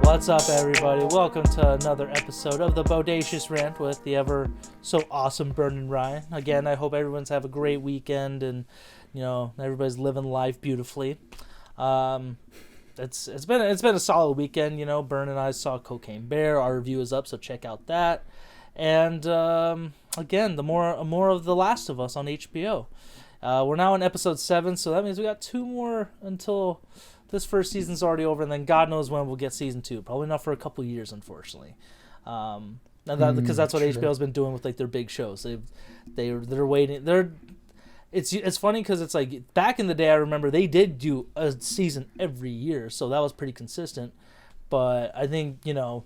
What's up, everybody? Welcome to another episode of the Bodacious Rant with the ever so awesome Bern and Ryan. Again, I hope everyone's have a great weekend and everybody's living life beautifully. It's been a solid weekend. Bern and I saw Cocaine Bear. Our review is up, so check out that. And again, the more of The Last of Us on HBO. We're now in episode 7, so that means we got 2 more until this first season's already over, and then God knows when we'll get season 2. Probably not for a couple years, unfortunately. Because that's what HBO's been doing with like their big shows. They're waiting. It's funny because it's like back in the day, I remember they did do a season every year, so that was pretty consistent. But I think they not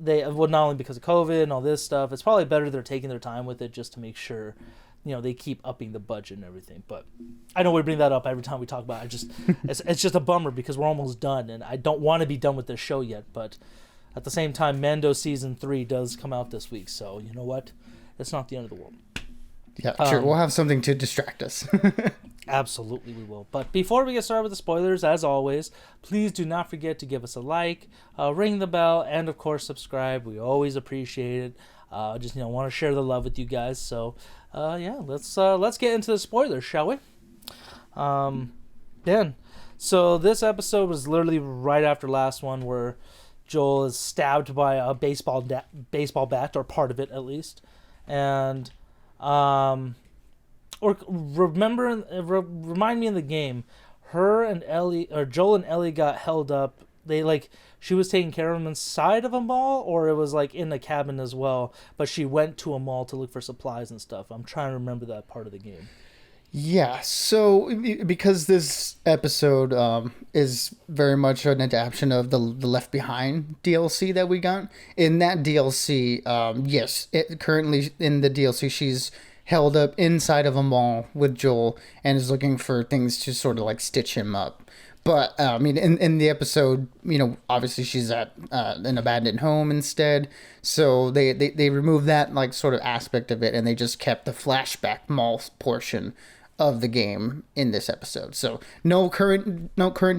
only because of COVID and all this stuff, it's probably better they're taking their time with it just to make sure they keep upping the budget and everything. But I know we bring that up every time we talk about it. It's just a bummer because we're almost done, and I don't want to be done with this show yet. But at the same time, Mando season 3 does come out this week, so you know what? It's not the end of the world. Yeah, sure. We'll have something to distract us. Absolutely, we will. But before we get started with the spoilers, as always, please do not forget to give us a like, ring the bell, and of course subscribe. We always appreciate it. Just want to share the love with you guys. So let's get into the spoilers, shall we? So this episode was literally right after last one, where Joel is stabbed by a baseball bat, or part of it at least, and remind me in the game, Joel and Ellie got held up. She was taking care of him inside of a mall, or it was like in a cabin as well, but she went to a mall to look for supplies and stuff. I'm trying to remember that part of the game. Yeah, so because this episode is very much an adaptation of the Left Behind DLC that we got. In that DLC, currently in the DLC, she's held up inside of a mall with Joel and is looking for things to sort of like stitch him up. But, in the episode, obviously she's at an abandoned home instead. So they removed that, like, sort of aspect of it, and they just kept the flashback mall portion of the game in this episode. So no current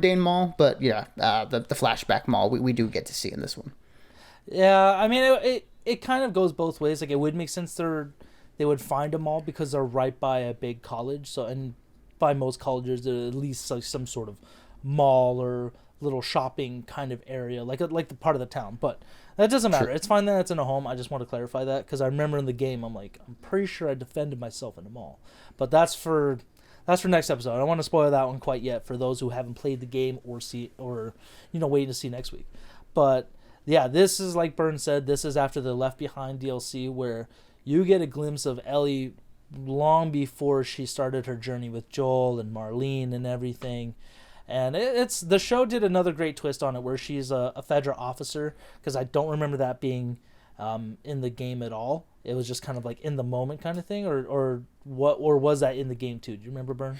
day mall, but, the flashback mall we do get to see in this one. Yeah, it kind of goes both ways. Like, it would make sense they would find a mall because they're right by a big college. So, and by most colleges, there's at least like some sort of mall or little shopping kind of area, like the part of the town. But that doesn't matter. True. It's fine that it's in a home. I just want to clarify that because I remember in the game, I'm pretty sure I defended myself in a mall. But that's for next episode. I don't want to spoil that one quite yet for those who haven't played the game or waiting to see next week. But yeah, this is like Bern said. This is after the Left Behind DLC, where you get a glimpse of Ellie long before she started her journey with Joel and Marlene and everything. And the show did another great twist on it, where she's a federal officer, because I don't remember that being in the game at all. It was just kind of like in the moment kind of thing, or was that in the game too? Do you remember, Bern?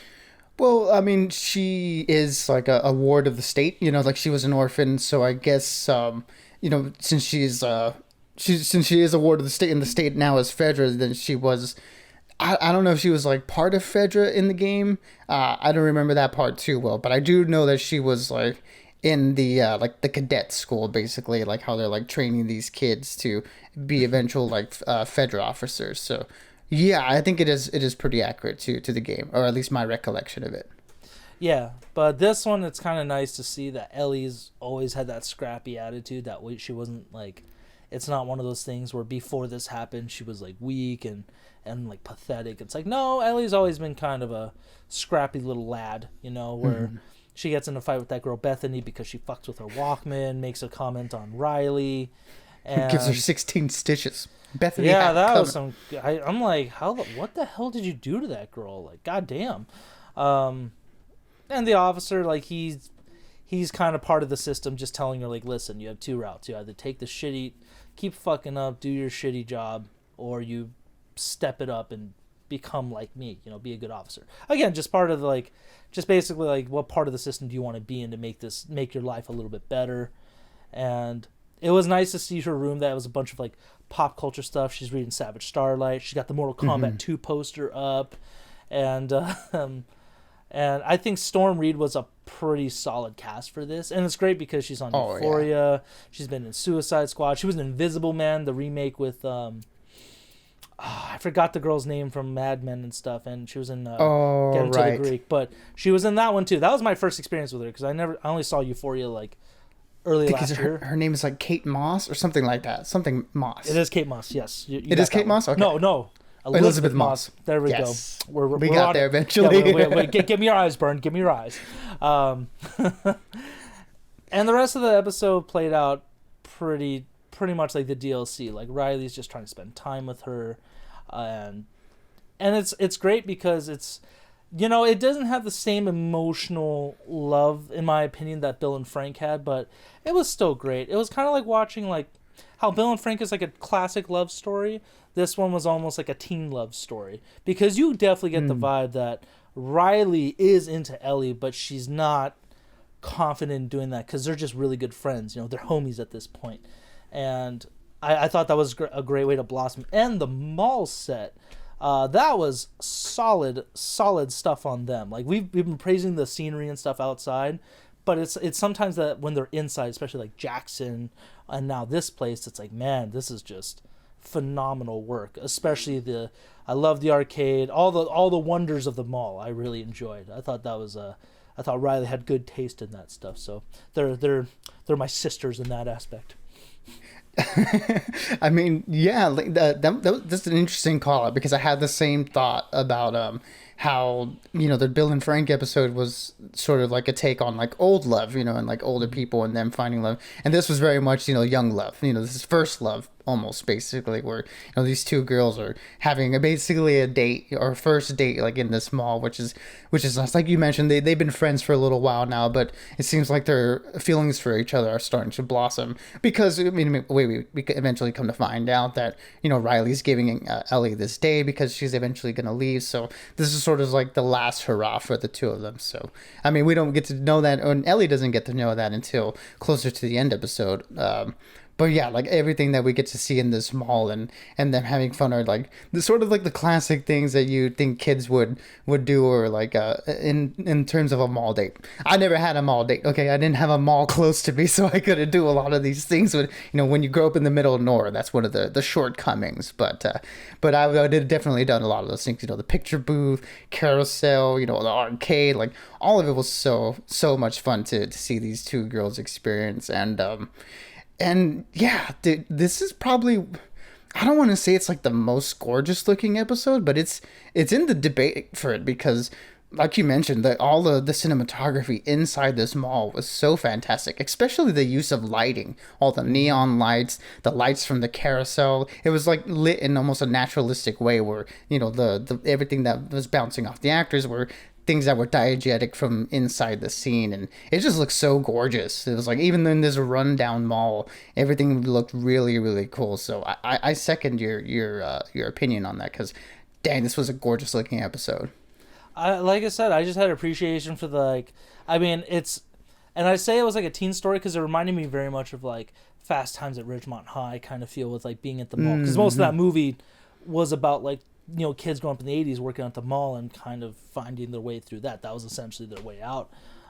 Well, she is like a ward of the state. Like she was an orphan, so I guess since she is a ward of the state, and the state now is federal, then she was. I don't know if she was like part of Fedra in the game. I don't remember that part too well, but I do know that she was like in the like the cadet school, basically, like how they're like training these kids to be eventual like Fedra officers. So yeah, I think it is pretty accurate to the game, or at least my recollection of it. Yeah, but this one, it's kind of nice to see that Ellie's always had that scrappy attitude. That way, she wasn't like, it's not one of those things where before this happened she was like weak and like pathetic. It's like, no, Ellie's always been kind of a scrappy little lad, where she gets in a fight with that girl Bethany because she fucks with her Walkman, makes a comment on Riley, and gives her 16 stitches. Bethany, yeah, that was some. I'm like, what the hell did you do to that girl? Like, goddamn. And the officer, like, he's kind of part of the system, just telling her, like, listen, you have 2 routes. You either take the keep fucking up, do your shitty job, or you step it up and become like me, be a good officer. Again, just part of just basically like, what part of the system do you want to be in to make your life a little bit better. And it was nice to see her room. That was a bunch of like pop culture stuff. She's reading Savage Starlight. She got the Mortal Kombat 2 poster up, and And I think Storm Reed was a pretty solid cast for this. And it's great because she's on Oh yeah. Euphoria. She's been in Suicide Squad. She was in Invisible Man, the remake with I forgot the girl's name from Mad Men and stuff, and she was in Get Oh Into the right. Greek, but she was in that one too. That was my first experience with her because I only saw Euphoria like early I think last year. her name is like Kate Moss or something like that. Something Moss. It is Kate Moss, yes. You It is got that Kate one. Moss? Okay. No, Elizabeth Moss. There we Yes. go. We we're got on there it. eventually. Yeah, wait, give me your eyes, Bern. Give me your eyes. And the rest of the episode played out pretty much like the DLC. Like Riley's just trying to spend time with her, and it's great because it's, you know, it doesn't have the same emotional love in my opinion that Bill and Frank had, but it was still great. It was kind of like watching like how Bill and Frank is like a classic love story. This one was almost like a teen love story because you definitely get the vibe that Riley is into Ellie, but she's not confident in doing that because they're just really good friends. You know, they're homies at this point. And I thought that was a great way to blossom. And the mall set, that was solid stuff on them. Like we've been praising the scenery and stuff outside, but it's sometimes that when they're inside, especially like Jackson and now this place, it's like, man, this is just phenomenal work. Especially I love the arcade, all the wonders of the mall. I really enjoyed. I thought that was I thought Riley had good taste in that stuff. So they're my sisters in that aspect. I mean, yeah, like that's an interesting call out because I had the same thought about how, you know, the Bill and Frank episode was sort of like a take on like old love, you know, and like older people and them finding love, and this was very much, you know, young love. You know, this is first love almost, basically, where, you know, these two girls are having basically a date or first date like in this mall, which is nice. Like you mentioned, they've been friends for a little while now, but it seems like their feelings for each other are starting to blossom because, I mean, we eventually come to find out that, you know, Riley's giving Ellie this day because she's eventually going to leave. So this is sort of like the last hurrah for the two of them. So I mean, we don't get to know that, and Ellie doesn't get to know that until closer to the end episode. But yeah, like everything that we get to see in this mall and them having fun are like the sort of like the classic things that you think kids would do, or like in terms of a mall date. I never had a mall date. Okay, I didn't have a mall close to me, so I couldn't do a lot of these things. With, you know, when you grow up in the middle of nowhere, that's one of the shortcomings. But I did definitely done a lot of those things. You know, the picture booth, carousel, you know, the arcade, like all of it was so much fun to see these two girls experience. And yeah, dude, this is probably, I don't want to say it's like the most gorgeous looking episode, but it's in the debate for it because, like you mentioned, all the cinematography inside this mall was so fantastic, especially the use of lighting, all the neon lights, the lights from the carousel. It was like lit in almost a naturalistic way where, you know, the everything that was bouncing off the actors were things that were diegetic from inside the scene, and it just looked so gorgeous. It was like, even in this rundown mall, everything looked really, really cool. So I second your opinion on that because, dang, this was a gorgeous looking episode. Like I said, I just had appreciation for the, like, I mean, and I say it was like a teen story because it reminded me very much of like Fast Times at Ridgemont High kind of feel with like being at the mall, because most of that movie was about like, you know, kids growing up in the 80s working at the mall and kind of finding their way through that. That was essentially their way out.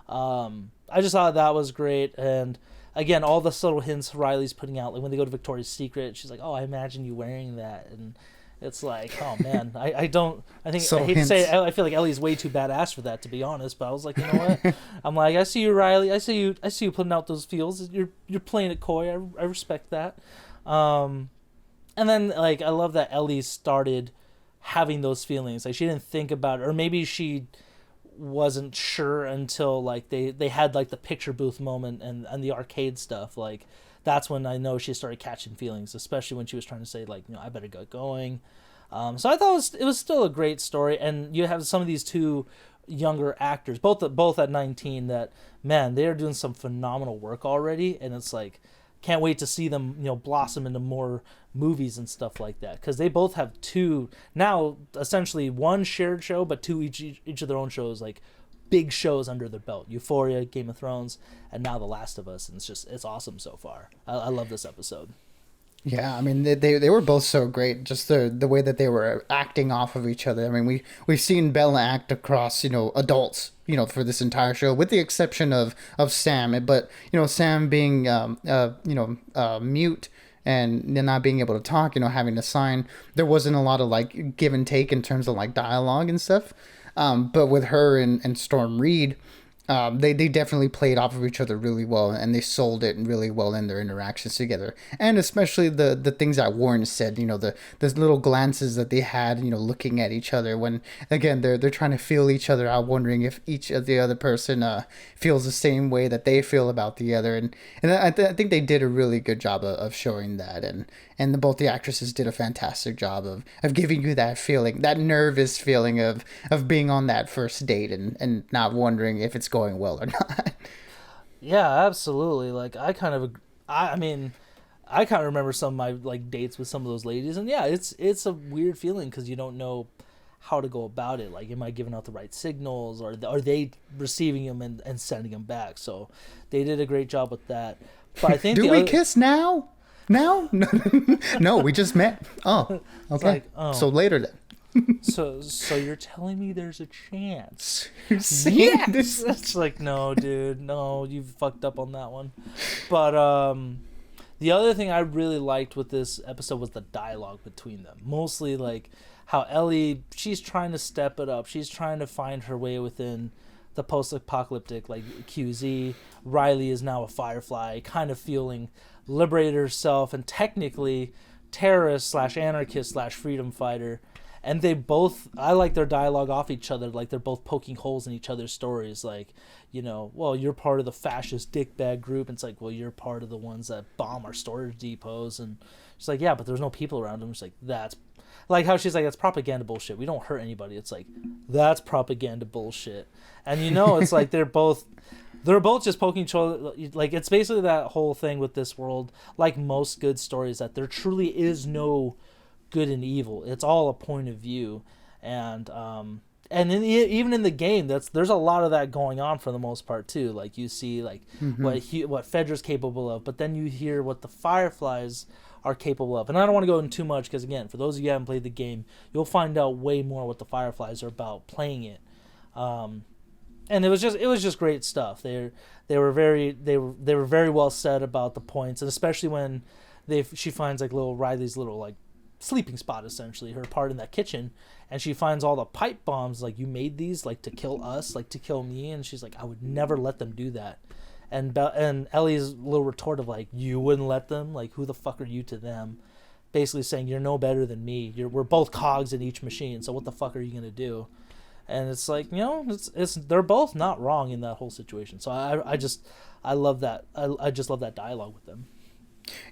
I just thought that was great. And again, all the subtle hints Riley's putting out, like when they go to Victoria's Secret, she's like, oh, I imagine you wearing that. And it's like, oh man, I hate to say it, I feel like Ellie's way too badass for that, to be honest. But I was like, you know what? I'm like, I see you, Riley. I see you putting out those feels. You're playing it coy. I respect that. And then like I love that Ellie started having those feelings. Like she didn't think about it, or maybe she wasn't sure until like they had like the picture booth moment and the arcade stuff. Like that's when I know she started catching feelings, especially when she was trying to say like, you know, I better get going. So I thought it was still a great story, and you have some of these two younger actors, both at 19, that, man, they are doing some phenomenal work already, and it's like, can't wait to see them, you know, blossom into more movies and stuff like that, because they both have two now, essentially one shared show, but two each of their own shows, like big shows under their belt: Euphoria, Game of Thrones, and now The Last of Us. And it's awesome so far. I love this episode. Yeah, I mean they were both so great. Just the way that they were acting off of each other. I mean we've seen Bella act across adults for this entire show, with the exception of Sam. But Sam being mute and not being able to talk, having to sign. There wasn't a lot of like give and take in terms of like dialogue and stuff. But with her and Storm Reed, they definitely played off of each other really well, and they sold it really well in their interactions together. And especially the things that Warren said, the little glances that they had, looking at each other when, again, they're trying to feel each other out, wondering if each of the other person feels the same way that they feel about the other. And I think they did a really good job of showing that. And both the actresses did a fantastic job of giving you that feeling, that nervous feeling of being on that first date and not wondering if it's going well or not. Yeah, absolutely. Like I mean, I kind of remember some of my like dates with some of those ladies, and yeah, it's a weird feeling because you don't know how to go about it. Like, am I giving out the right signals, or are they receiving them and sending them back? So they did a great job with that. But I think Do we kiss now? Now? No, we just met. Oh, okay. Like, oh. So later then. So you're telling me there's a chance? Yes. It's like, no, dude, no, you fucked up on that one. But the other thing I really liked with this episode was the dialogue between them. Mostly like how Ellie, she's trying to step it up. She's trying to find her way within the post-apocalyptic like QZ. Riley is now a Firefly, kind of feeling liberated herself and technically terrorist slash anarchist slash freedom fighter. And they both, I like their dialogue off each other, like they're both poking holes in each other's stories. Like, well, you're part of the fascist dickbag group. And it's like, well, you're part of the ones that bomb our storage depots. And she's like, yeah, but there's no people around them. She's like, that's like how she's like, that's propaganda bullshit. We don't hurt anybody. It's like, that's propaganda bullshit. And it's like they're both just poking each other. Like, it's basically that whole thing with this world, like most good stories, that there truly is no good and evil. It's all a point of view. And even in the game, there's a lot of that going on for the most part too. Like, you see like what Fedra's capable of, but then you hear what the Fireflies are capable of. And I don't want to go into too much because, again, for those of you who haven't played the game, you'll find out way more what the Fireflies are about playing it. And it was just great stuff. They were very well said about the points, and especially when she finds like little Riley's little like sleeping spot, essentially her part in that kitchen, and she finds all the pipe bombs. Like, you made these like to kill us, like to kill me, and she's like, I would never let them do that. And Ellie's little retort of like, you wouldn't let them? Like, who the fuck are you to them? Basically saying, you're no better than me. We're both cogs in each machine, so what the fuck are you gonna do? And it's like, it's they're both not wrong in that whole situation. So I love that. I just love that dialogue with them.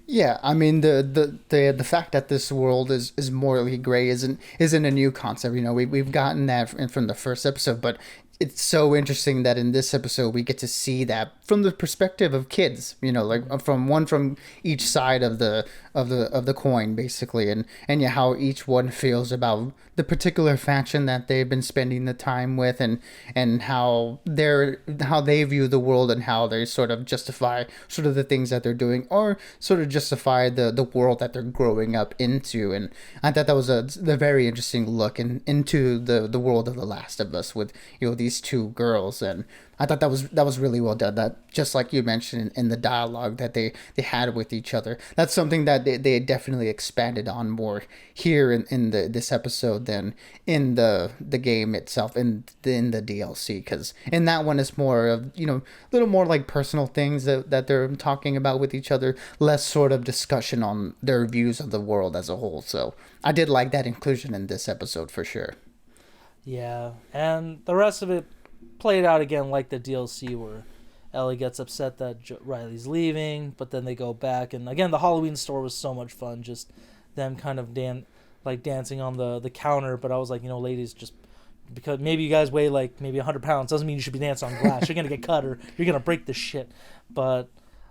Yeah, I mean the fact that this world is morally gray isn't a new concept. We've gotten that from the first episode, but it's so interesting that in this episode we get to see that from the perspective of kids, like from each side of the coin, basically, and yeah, how each one feels about the particular faction that they've been spending the time with, and how they view the world, and how they sort of justify sort of the things that they're doing, or sort of justify the world that they're growing up into. And I thought that was a very interesting look into the world of The Last of Us with these two girls. And I thought that was really well done. That, just like you mentioned in the dialogue that they had with each other, that's something that they definitely expanded on more here in this episode than in the game itself, in the DLC. Because in that one, it's more of a little more like personal things that they're talking about with each other, less sort of discussion on their views of the world as a whole. So I did like that inclusion in this episode for sure. Yeah, and the rest of it played out again like the DLC, where Ellie gets upset that Riley's leaving, but then they go back. And again, the Halloween store was so much fun, just them kind of dancing on the counter. But I was like, ladies, just because maybe you guys weigh like maybe 100 pounds doesn't mean you should be dancing on glass. You're gonna get cut, or you're gonna break this shit. But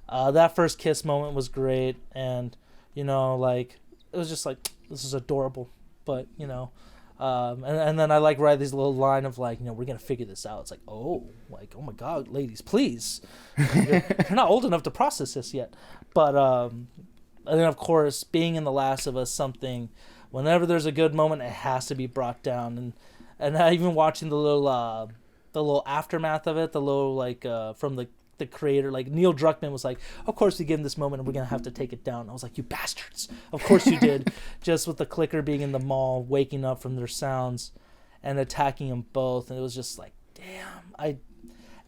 that first kiss moment was great, and like, it was just like, this is adorable. But and then I like Riley's little line of like, we're gonna figure this out. It's like, oh my god, ladies, please, you're not old enough to process this yet. But and then of course being in The Last of Us, something whenever there's a good moment, it has to be brought down. And even watching the little aftermath of it, the little like from the creator, like Neil Druckmann was like, of course we give him this moment and we're gonna have to take it down. I was like, you bastards, of course you did. Just with the clicker being in the mall, waking up from their sounds and attacking them both, and it was just like, damn.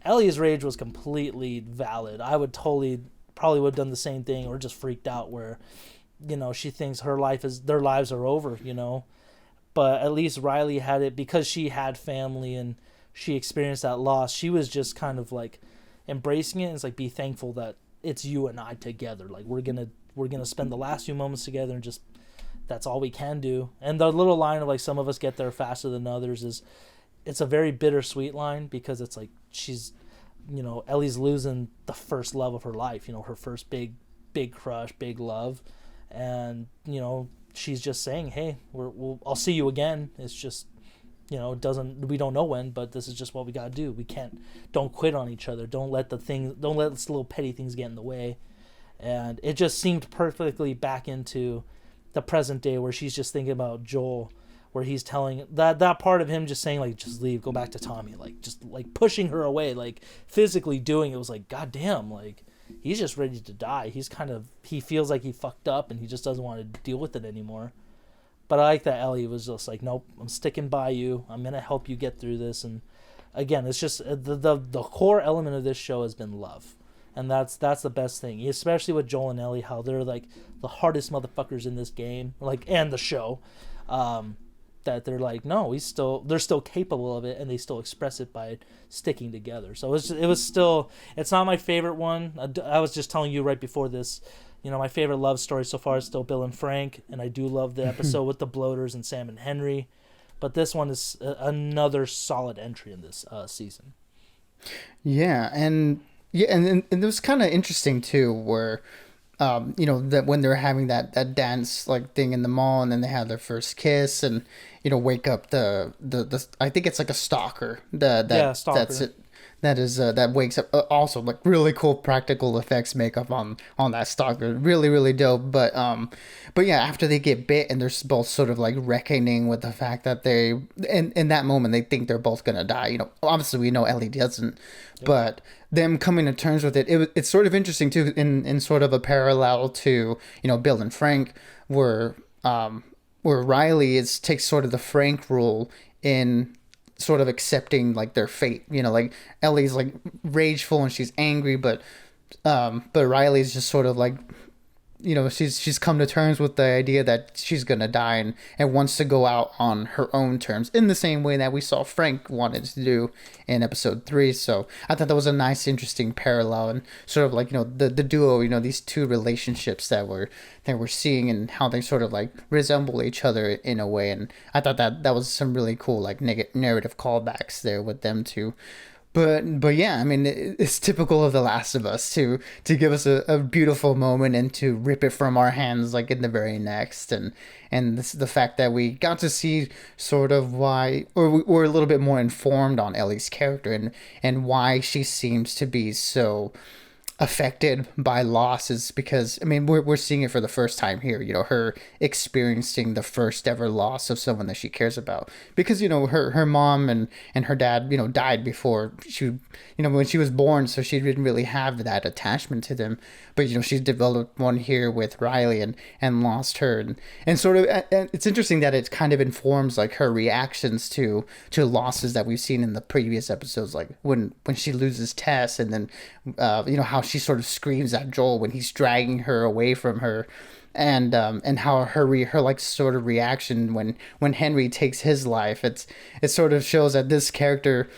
Ellie's rage was completely valid. I would probably would have done the same thing, or just freaked out where, she thinks their lives are over, but at least Riley had it because she had family and she experienced that loss. She was just kind of like embracing it. And it's like, be thankful that it's you and I together. Like we're gonna spend the last few moments together, and just that's all we can do. And the little line of like, some of us get there faster than others, it's a very bittersweet line, because it's like she's, Ellie's losing the first love of her life, her first big crush, big love, and she's just saying, hey, I'll see you again. It's just, we don't know when, but this is just what we gotta do. Don't quit on each other. Don't let this little petty things get in the way. And it just seemed perfectly back into the present day, where she's just thinking about Joel, where he's telling that part of him just saying like, just leave, go back to Tommy, like just like pushing her away, like physically doing it. Was like, god damn, like he's just ready to die. He feels like he fucked up and he just doesn't want to deal with it anymore. But I like that Ellie was just like, nope, I'm sticking by you. I'm gonna help you get through this. And again, it's just the core element of this show has been love, and that's the best thing, especially with Joel and Ellie, how they're like the hardest motherfuckers in this game, like, and the show. That they're like, no, they're still capable of it, and they still express it by sticking together. So it's not my favorite one. I was just telling you right before this, my favorite love story so far is still Bill and Frank, and I do love the episode with the bloaters and Sam and Henry, but this one is another solid entry in this season. And it was kind of interesting too, where that when they're having that dance like thing in the mall, and then they have their first kiss, and wake up the I think it's like a stalker Stalker. that's it, that wakes up. Also, like, really cool practical effects makeup on that stalker, really dope. But yeah, after they get bit, and they're both sort of like reckoning with the fact that they in that moment they think they're both gonna die. Obviously we know Ellie doesn't, but them coming to terms with it's sort of interesting too, in sort of a parallel to Bill and Frank, where Riley takes sort of the Frank role in sort of accepting like their fate. Like Ellie's like rageful and she's angry, but Riley's just sort of like, she's come to terms with the idea that she's gonna die, and wants to go out on her own terms, in the same way that we saw Frank wanted to do in episode 3. So I thought that was a nice, interesting parallel, and sort of like, the duo, these two relationships that we're seeing, and how they sort of like resemble each other in a way. And I thought that was some really cool like narrative callbacks there with them two. But yeah, I mean, it's typical of The Last of Us to give us a beautiful moment, and to rip it from our hands like in the very next. And this, the fact that we got to see sort of why, or we're a little bit more informed on Ellie's character, and why she seems to be so affected by loss, is because, I mean, we're seeing it for the first time here, her experiencing the first ever loss of someone that she cares about, because her mom and her dad died before she, when she was born, so she didn't really have that attachment to them. But she's developed one here with Riley, and lost her, and sort of, and it's interesting that it kind of informs like her reactions to losses that we've seen in the previous episodes, like when she loses Tess, and then how she sort of screams at Joel when he's dragging her away from her, and how her like sort of reaction when Henry takes his life. It sort of shows that this character,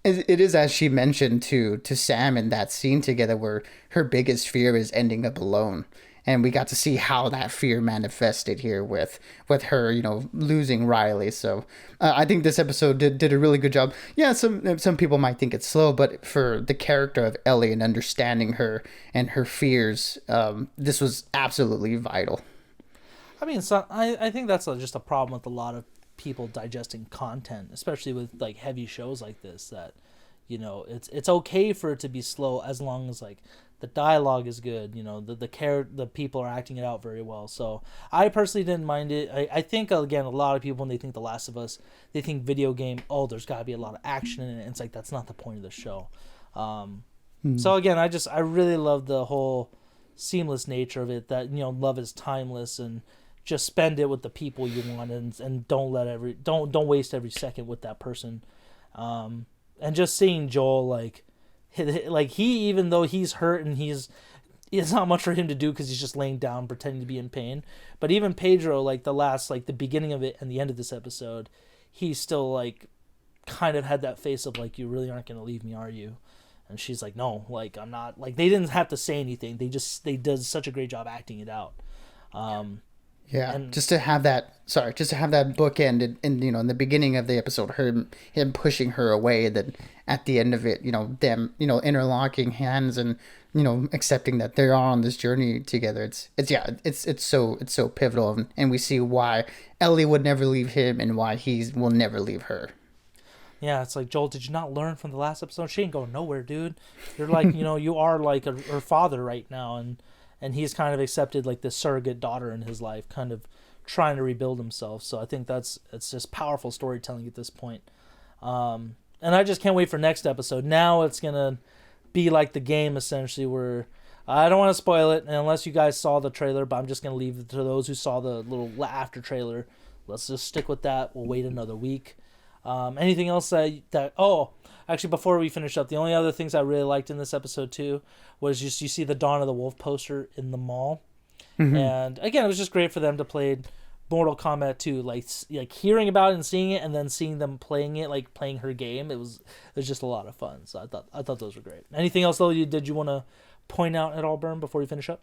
it is, as she mentioned to Sam in that scene together, where her biggest fear is ending up alone. And we got to see how that fear manifested here with her, losing Riley. So I think this episode did a really good job. Yeah, some people might think it's slow, but for the character of Ellie and understanding her and her fears, this was absolutely vital. I mean, so I think that's just a problem with a lot of people digesting content, especially with like heavy shows like this, that it's okay for it to be slow, as long as like The dialogue is good. You know, the people are acting it out very well. So I personally didn't mind it. I think, again, a lot of people, when they think The Last of Us, they think video game, oh, there's got to be a lot of action in it. It's like, that's not the point of the show. So again, I really love the whole seamless nature of it, that, you know, love is timeless, and just spend it with the people you want, and don't waste every second with that person. And just seeing Joel, like he, even though he's hurt and it's not much for him to do because he's just laying down pretending to be in pain, but even Pedro, like the beginning of it and the end of this episode, he's still like kind of had that face of like, you really aren't going to leave me, are you? And she's like, no, like, I'm not. Like, they didn't have to say anything. They did such a great job acting it out. Yeah, and just to have that bookend, and you know, in the beginning of the episode, him pushing her away, then at the end of it, you know, them, you know, interlocking hands, and you know, accepting that they're on this journey together. It's so pivotal, and we see why Ellie would never leave him and why he will never leave her. Yeah, it's like, Joel, did you not learn from the last episode? She ain't going nowhere, dude. You're like, you know, you are like her father right now, and he's kind of accepted like this surrogate daughter in his life, kind of trying to rebuild himself. So I think it's just powerful storytelling at this point. And I just can't wait for next episode. Now it's gonna be like the game, essentially, where I don't want to spoil it unless you guys saw the trailer, but I'm just gonna leave it to those who saw the little after trailer. Let's just stick with that. We'll wait another week. Anything else actually, before we finish up, the only other things I really liked in this episode too was just, you see the Dawn of the Wolf poster in the mall. And again, it was just great for them to play Mortal Kombat 2, like hearing about it and seeing it, and then seeing them playing it, like playing her game. It was just a lot of fun. So I thought those were great. Anything else though did you want to point out at all, Byrne, before we finish up?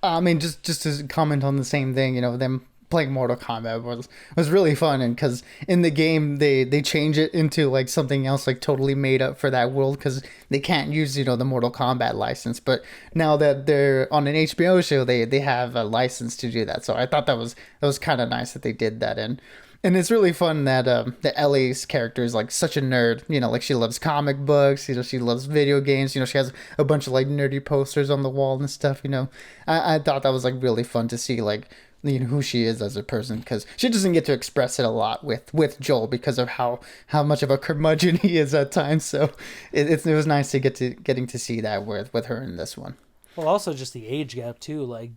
I mean, just to comment on the same thing, you know, them playing Mortal Kombat was really fun, and because in the game they change it into like something else, like totally made up for that world, because they can't use, you know, the Mortal Kombat license, but now that they're on an HBO show, they have a license to do that. So I thought that was kind of nice that they did that. And it's really fun that the Ellie's character is like such a nerd, you know, like she loves comic books, you know, she loves video games, you know, she has a bunch of like nerdy posters on the wall and stuff, you know. I thought that was like really fun to see, like, you know, who she is as a person, because she doesn't get to express it a lot with Joel because of how much of a curmudgeon he is at times. So it was nice to getting to see that with her in this one. Well, also just the age gap too, like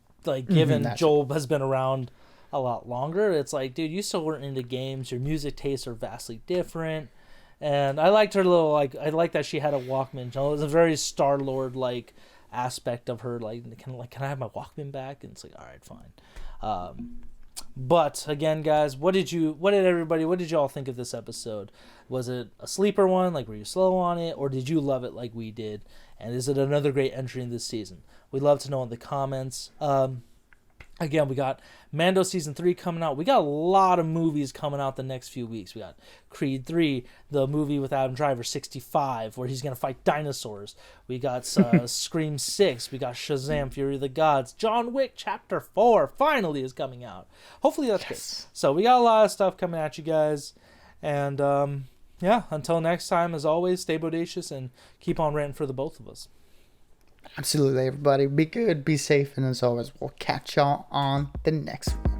given Joel has been around a lot longer, it's like, dude, you still weren't into games, your music tastes are vastly different. And I liked her little, like, I like that she had a Walkman. You know, it was a very Star-Lord like aspect of her, like, can I have my Walkman back? And it's like, all right, fine. But again, guys, what did y'all think of this episode? Was it a sleeper one? Like, were you slow on it, or did you love it like we did? And is it another great entry in this season? We'd love to know in the comments. Again, we got Mando Season 3 coming out. We got a lot of movies coming out the next few weeks. We got Creed 3, the movie with Adam Driver, 65, where he's going to fight dinosaurs. We got Scream 6. We got Shazam, Fury of the Gods. John Wick Chapter 4 finally is coming out. Hopefully that's good. So we got a lot of stuff coming at you guys. And yeah, until next time, as always, stay bodacious and keep on ranting for the both of us. Absolutely, everybody. Be good, be safe, and as always, we'll catch y'all on the next one.